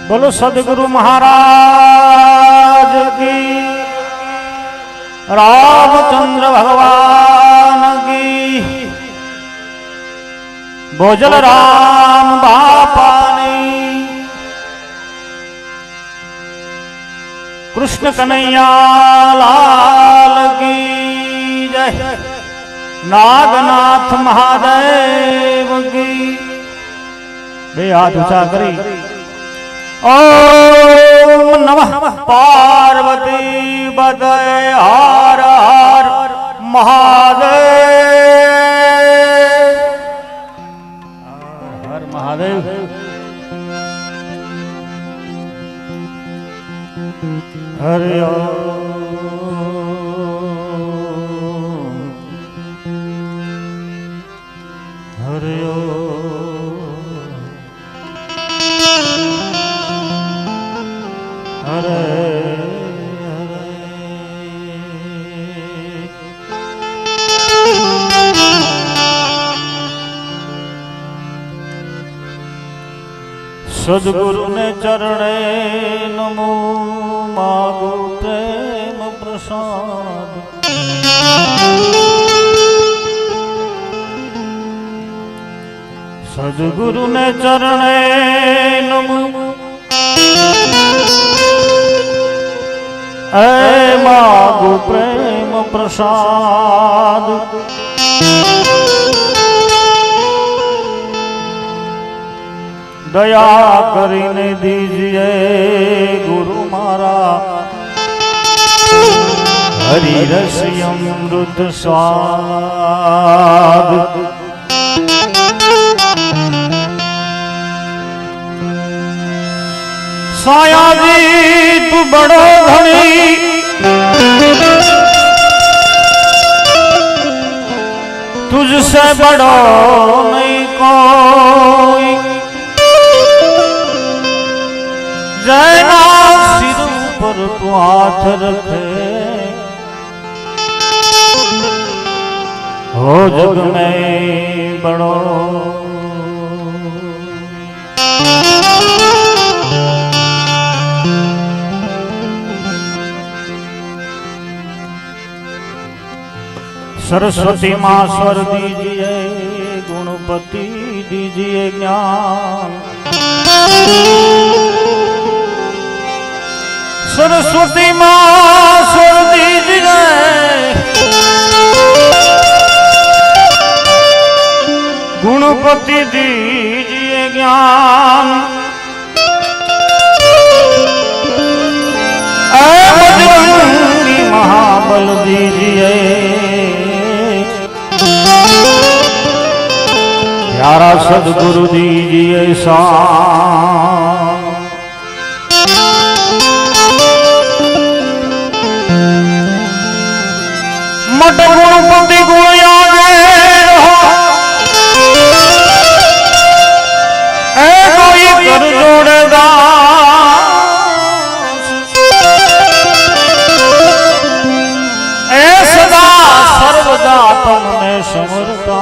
बोलो सदगुरु महाराज की, रामचंद्र भगवान की, बोझल राम बापा ने, कृष्ण कन्हैया लाल की जय, नागनाथ महादेव की। बे हाथ ऊंचा करी। ओम नमः पार्वती बदय हर हर महादेव, हर महादेव। हरि ओम, हरि ओम, हरे हरे। सद्गुरु ने चरणे नमो, मागो प्रेम प्रसाद। सद्गुरु ने चरणे नमो, ऐ मागो प्रेम प्रसाद। दया करीने दीजिए गुरु मारा, हरि रस अमृत स्वाद। साया जी तू बड़ो धनी, तुझसे बड़ो नहीं कोई। जैना सिर पर तू हाथ रखे, हो जग में बड़ो। सरस्वती माँ स्वर दीजिए, गुणपति दीजिए ज्ञान। सरस्वती माँ स्वर दीजिए, गुणपति दीजिए ज्ञान। बजरंगी महाबल दीजिए, प्यारा सद्गुरु दीजिए शान। मट गुणपति गुण आगे रहो, ऐ कोई कर जोड़ेदास। ऐ सदा सर्वदा तुमने समरता,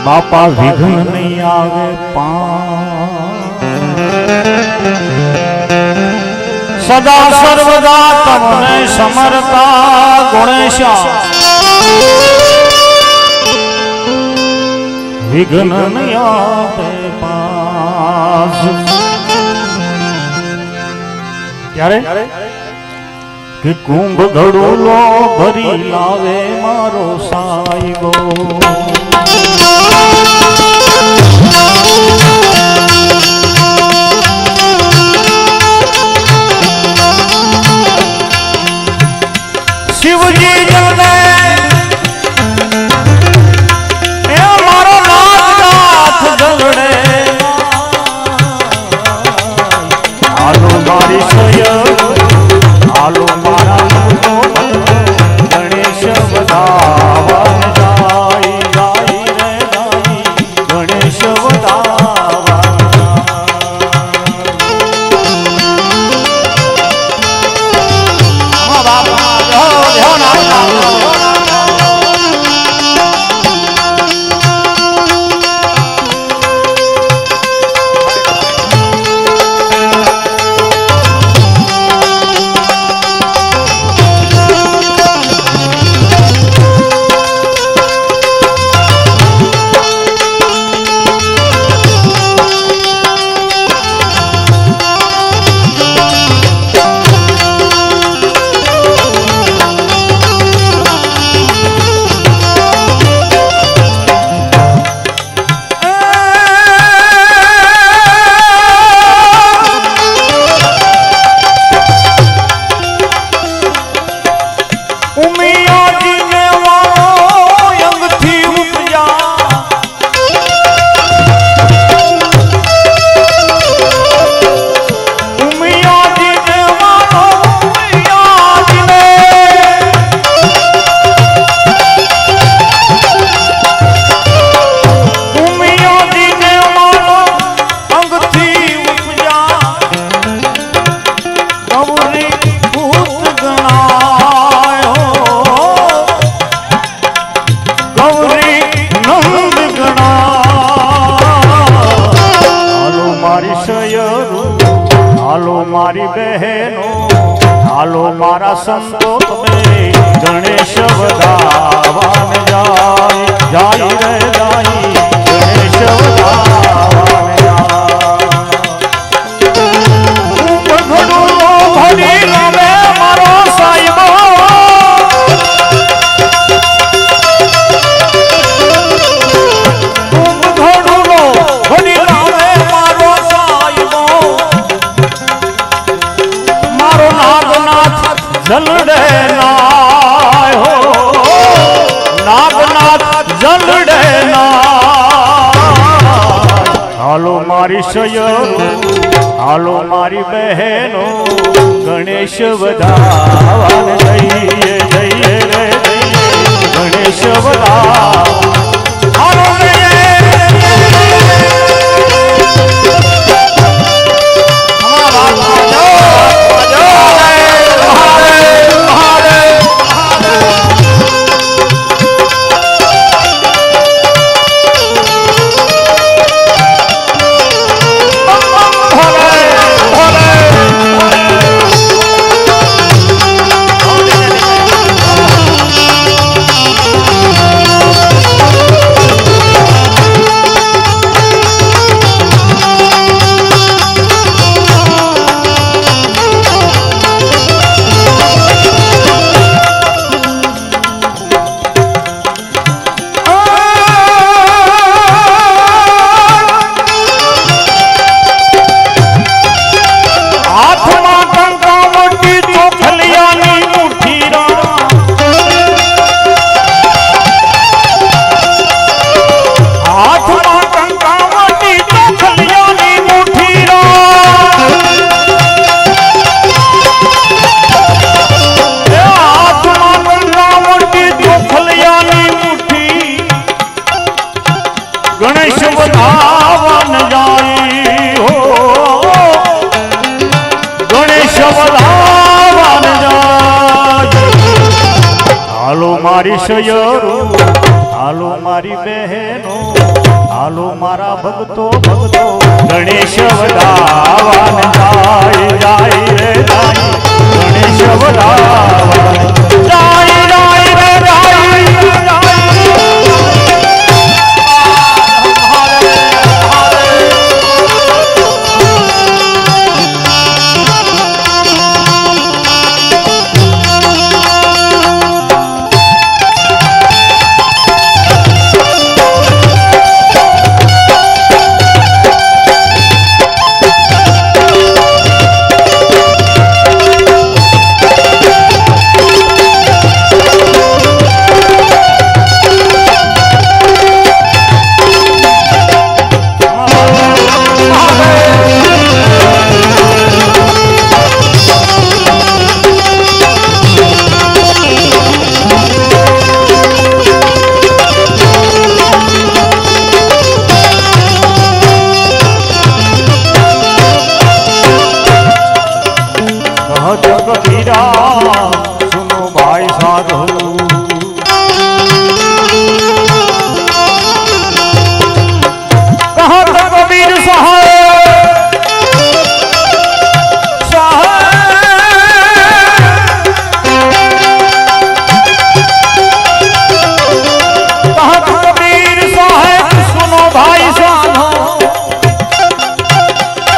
बापा विघ्न नहीं आवे पांव। सदा सर्वदा तुमने समरता, गुणेशा विघ्न नहीं आवे पास। क्यारे कि कुंभ घड़ूलो भरी लावे मारो साईबो। शिवजी जने ए मारो नाथ जगड़े, आलो मारी सोय, आलो मारा गणेश बधावन जाएगा। मारी बहनो हालो मारा संतो में गणेश वधावान जाई जाई रे जाई गणेश वधावान जाई नामे मारो साईबो जलड़े नाय हो नागनाथ जलड़े नाय हालो मारी सयरो हालो मारी बहनो गणेश वधावान जइए जइए रे गणेश वधावान हालो गणेश वधावन जाई हो गणेश वधावन जाई हालो मारी सयरो हालो मारी बहनो हालो मारा भक्तो भक्तो गणेश वधावन जाई जाई रे जाई गणेश वधावन जाई जाई रे जाई कबीरा सुनो भाई साधो कहाँ तो कबीर कहाँ तो कबीर साहब सुनो भाई साधो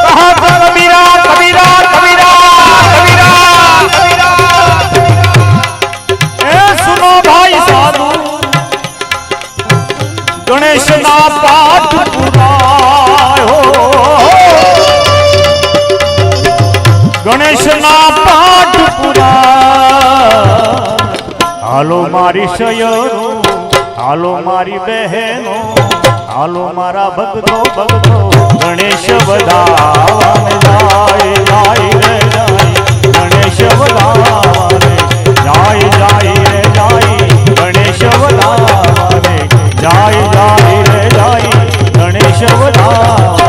कहाँ तो कबीरा कबीरा कबीरा गणेश ना पाठ पुराय हो गणेश ना पाठ पुराय हालो मारी सयरो हालो मारी बहनो हालो मारा भक्तो भक्तो गणेश वधावन जाय जाय रे जाय गणेश वधावन जाय जाय रे जाय गणेश वधावन जाय जाय रे जाय गणेश वधावन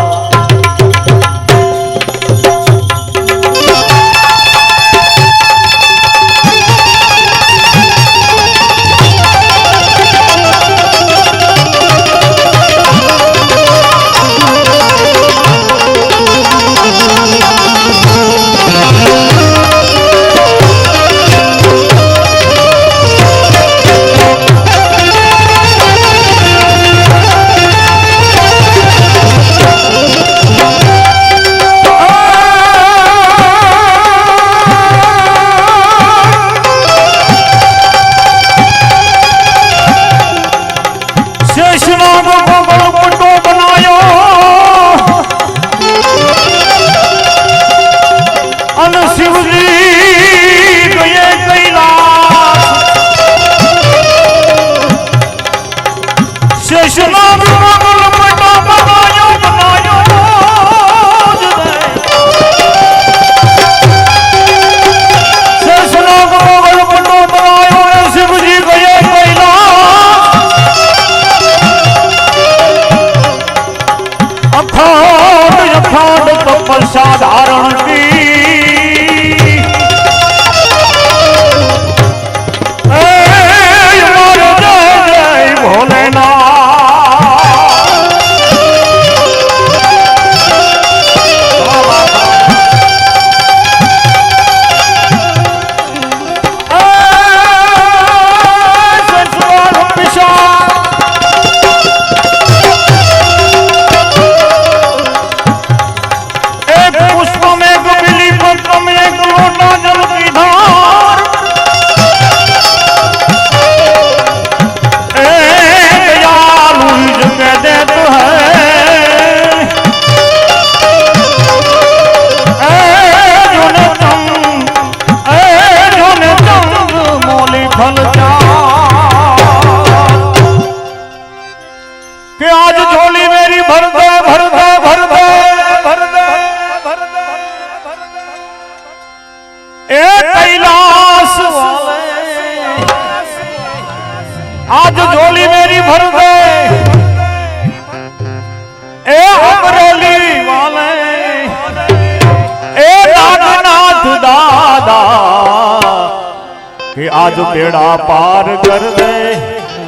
आज बेड़ा पार कर दे,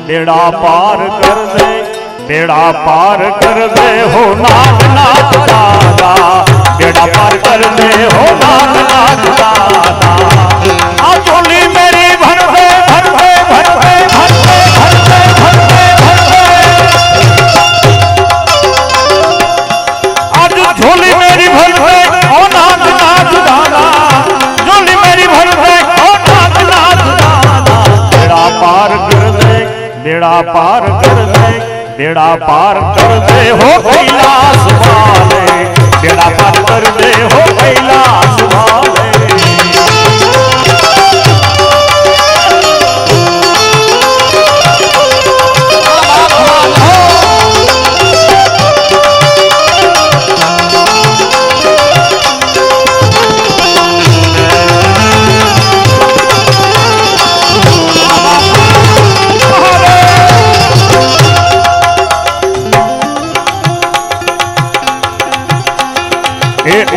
बेड़ा पार कर दे, बेड़ा पार कर दे हो नाथ दादा, बेड़ा पार कर दे हो नाथ दादा। आ झोली मेरी भर दे, भर दे, भर दे, भर दे, भर दे, भर दे, भर दे। आज झोली मेरी भर दे हो नाथ दादा, झोली मेरी भर दे हो नाथ दादा। बेड़ा पार कर दे, बेड़ा पार कर दे, बेड़ा पार कर दे हो कैलाश वाले, बेड़ा पार कर दे हो कैलाश वाले।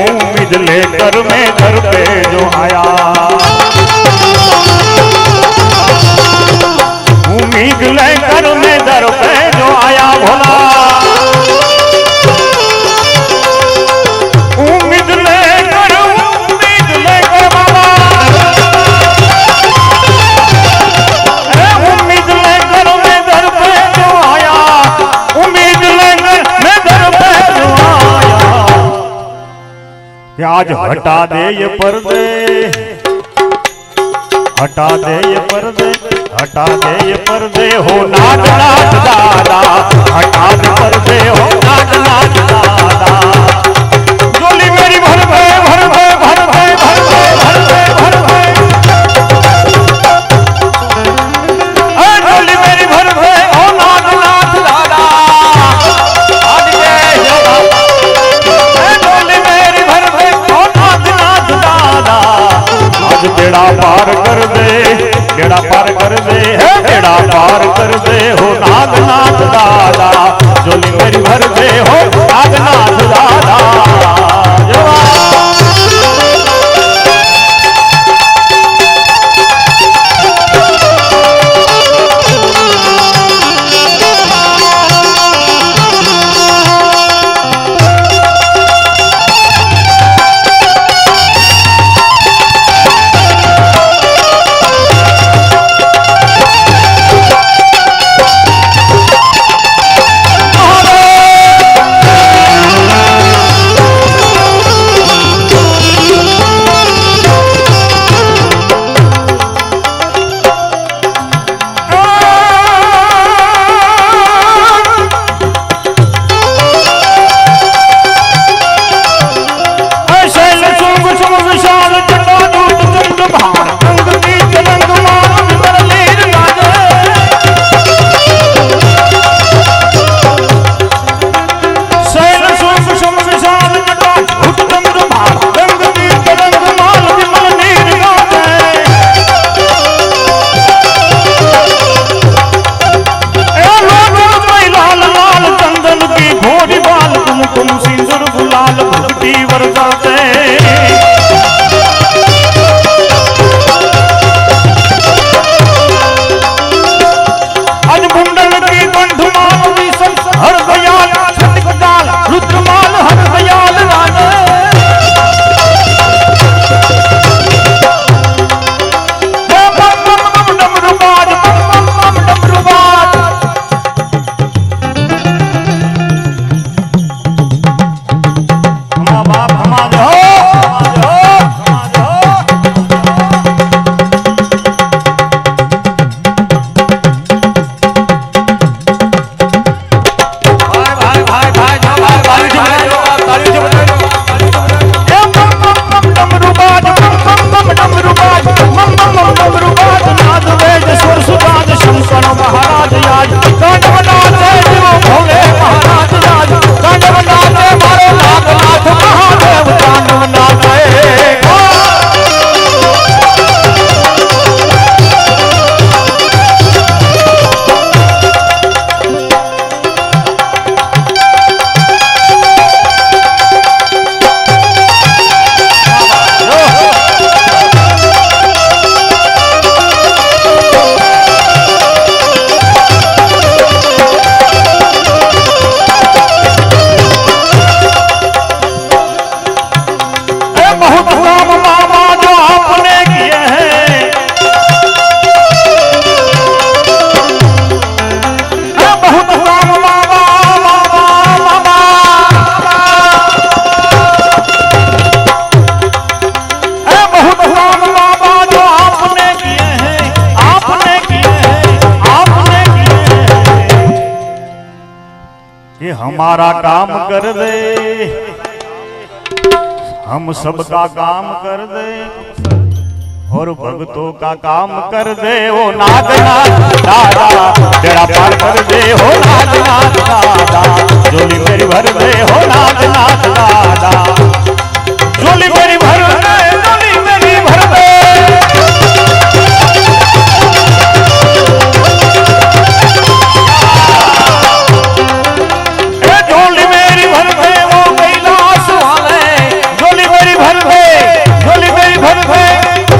उम्मीद लेकर मैं घर पे जो आया, उम्मीद लेकर मैं घर पे जो आया भोला, उम्मीद लेकर बाबा, उम्मीद लेकर मैं घर पे जो आया, उम्मीद लेकर मैं घर पे जो आया। आज हटा दे ये पर्दे, हटा दे ये पर्दे, हटा दे ये पर्दे हो नाथ दादा, हटा दे पर्दे हो नाथ दादा। झोली मेरी भर दे, भर दे, भर दे, भर दे, भर दे, भर दे। झोली मेरी भर दे हो नाथ दादा, बेड़ा पार कर दे, बेड़ा पार कर दे, बेड़ा पार कर दे हो नाथ दादा, झोली मेरी भर दे हो। हमारा काम कर दे, हम सबका काम कर दे और भक्तों का काम कर दे। ओ नागनाथ दादा बेड़ा पार कर दे, हो नागनाथ दादा झोली मेरी भर दे, हो नागनाथ दादा झोली मेरी भर दे, झोली मेरी भर दे। झोली मेरी भर दे वो कैलाश वाले, झोली मेरी भर दे, झोली मेरी भर दे,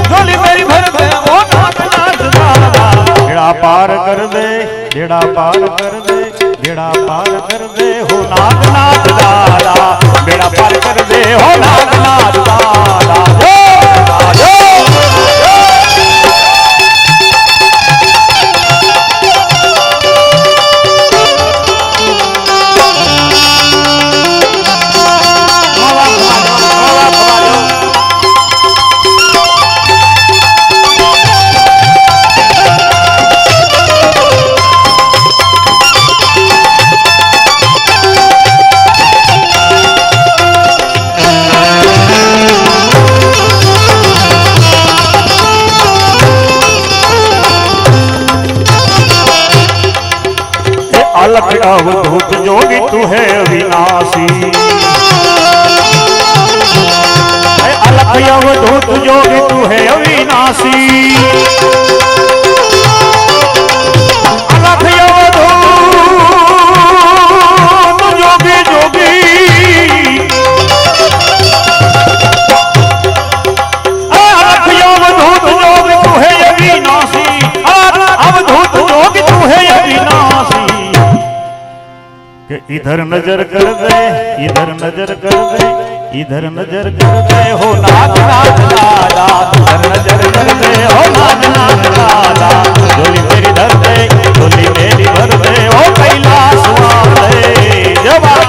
झोली मेरी भर दे ओ नागनाथ दादा बेड़ा पार कर दे, बेड़ा पार कर दे, बेड़ा पार कर दे, हो नागनाथ दादा बेड़ा पार कर दे, हो नागनाथ दादा। अलख अवधूत जोगी तू है अविनाशी, अलख अवधूत जोगी तू है अविनाशी, अलख अवधूत जोगी जोगी, अलख अवधूत जोगी तू है अविनाशी, अवधूत जोगी तू है अविनाशी। इधर नजर कर दे, इधर नजर कर दे, इधर नजर कर दे, हो नागनाथ दादा इधर नजर कर दे, हो नागनाथ दादा झोली मेरी धर दे, झोली मेरी भर दे, हो कैलाश वाले जवाब।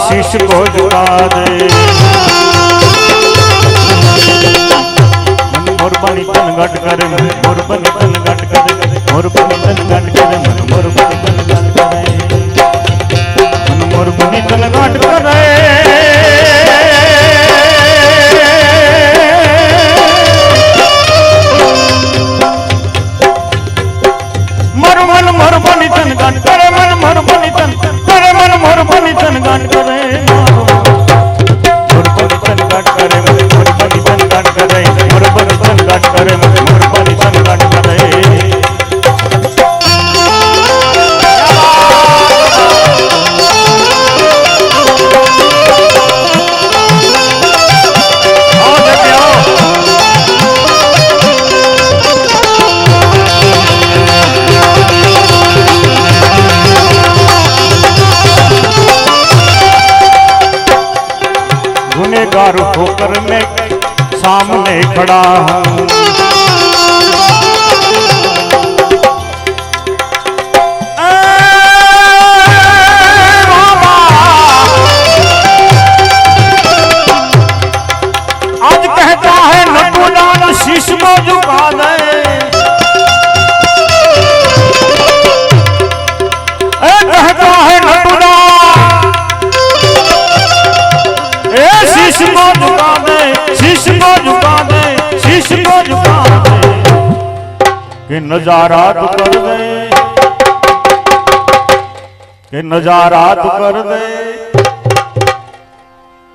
शीश को झुका दे, मन मोर बनी तन घट करे, मोर बनी तन घट करे, मोर बनी तन घट करे, मन मोर बनी तन घट करे, मन मोर बनी तन घट करे। मर मन मोर बनी तन घट करे, मन मोर बनी तन करे, मन मोर बनी तन घट करे, मोर बनी तन घट करे, मोर बनी तन घट करे, मोर बनी तन घट करे, मोर बनी तन घट करे। गुनहगार होकर मैं सामने खड़ा हूँ, आज कहता है नटू दान शीश को झुका दे, कहता है नटू शीश को झुका दे, शीश को झुका दे, शीश को झुका दे, कि नजारा तू कर दे, कि नजारा तू कर दे,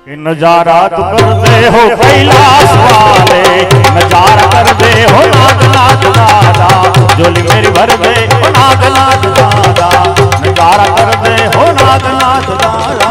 कि नजारा तू कर दे, हो कैलाश वाले नजारा कर दे, हो नागनाथ दादा झोली मेरी भर दे, हो नागनाथ दादा नजारा कर दे, हो नागनाथ दादा।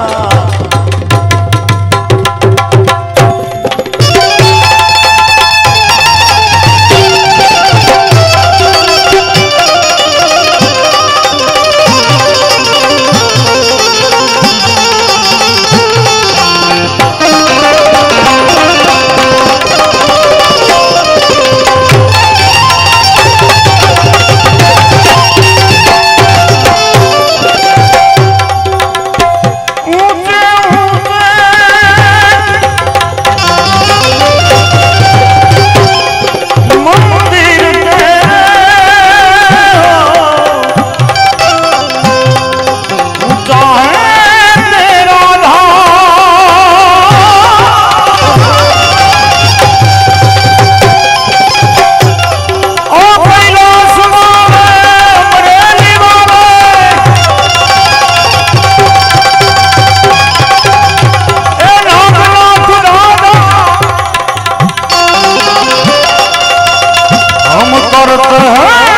करत है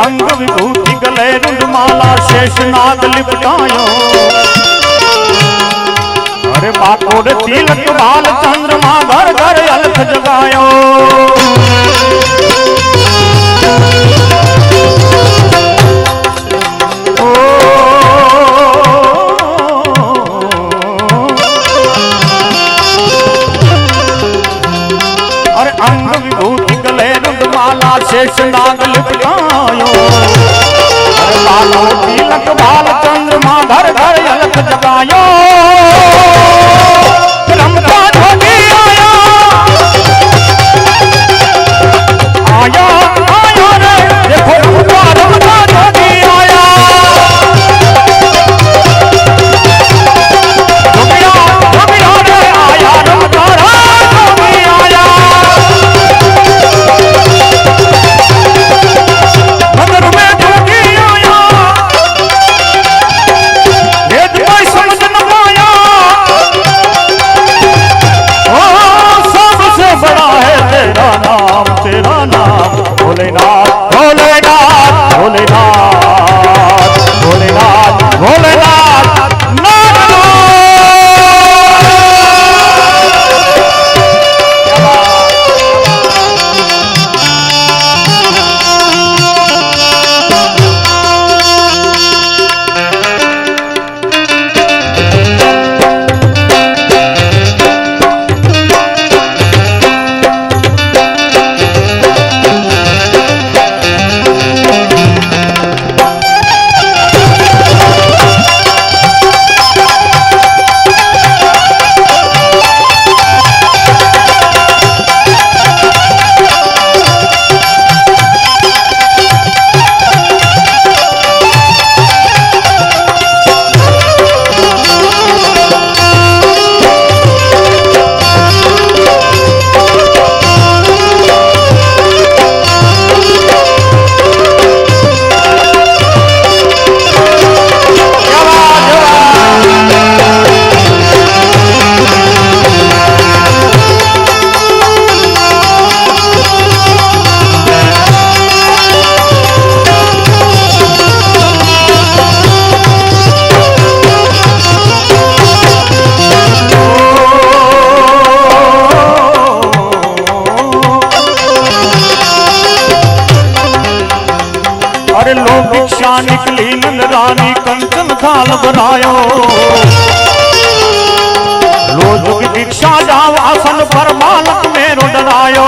अंग विभूति गले रुंडमाला शेष नाग लिपटायो अरे बाकोड़ तिलक बाल चंद्रमा घर घर अलख जगायो अरे अंग विभूति गले रुंडमाला शेष नाग लिपटायो अरे बाकोड़ तिलक बाल चंद्रमा घर घर अलख जगायो रमता जोगी आया आया आया रे देखो रमता जोगी आया जोगिया रे आया रमता जोगी आया नगर में जोगी आया वेद कोई समझ न पाया बड़ा है तेरा नाम भोलेनाथ भोलेनाथ भोलेनाथ भोलेनाथ भोलेनाथ अरे लो भिक्षा निकली नंदरानी कंचन थाल बनायो लो जोगी भिक्षा जाओ आसन पर बालक मेरो डरायो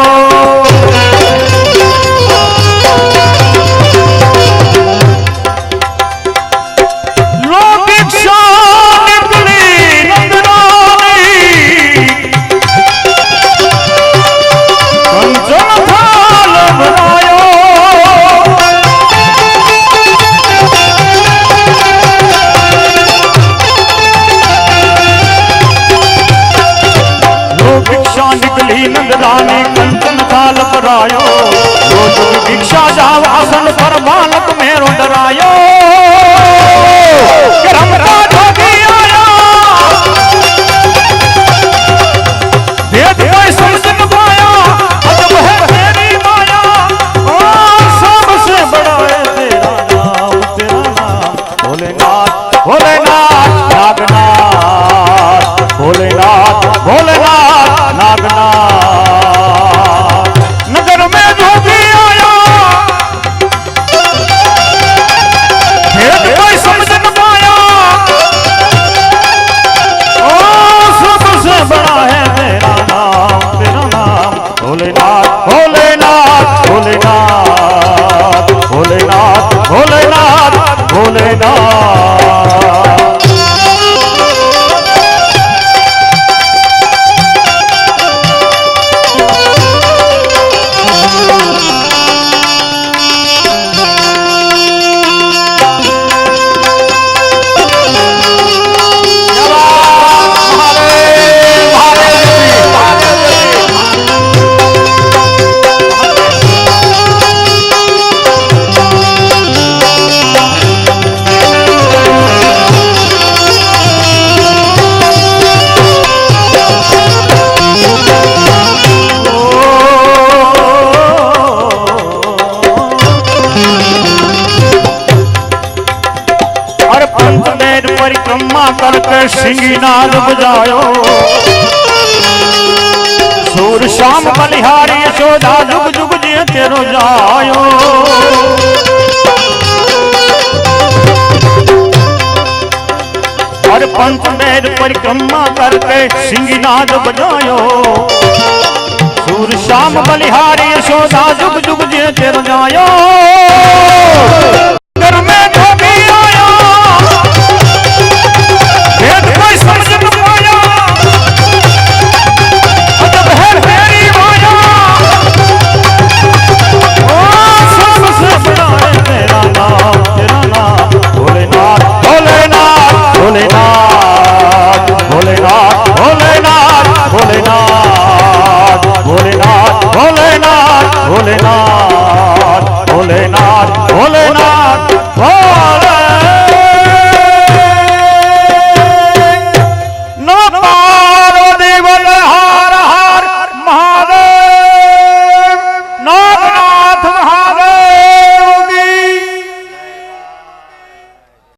लो भिक्षा निकली नंदरानी कंचन थाल बनायो निकली नंदरानी कंचन थाल परायो रोज भिक्षा जाओ आसन पर बालक मेरो डरायो भोलेनाथ नागनाथ भोलेनाथ भोलेनाथ नागनाथ नगर में जो भी आया भेद कोई समझ न पाया ओ सबसे बड़ा है तेरा नाम भोलेनाथ भोलेनाथ भोलेनाथ भोलेनाथ भोलेनाथ भोलेनाथ परिक्रमा करके सिंगीनाद बजायो सूर श्याम बलिहारी यशोदा जुग जुग जी तेरो जायो और पंचमेर परिक्रमा करके सिंगीनाद बजायो सूर श्याम बलिहारी यशोदा जुग जुग जी तेरो जायो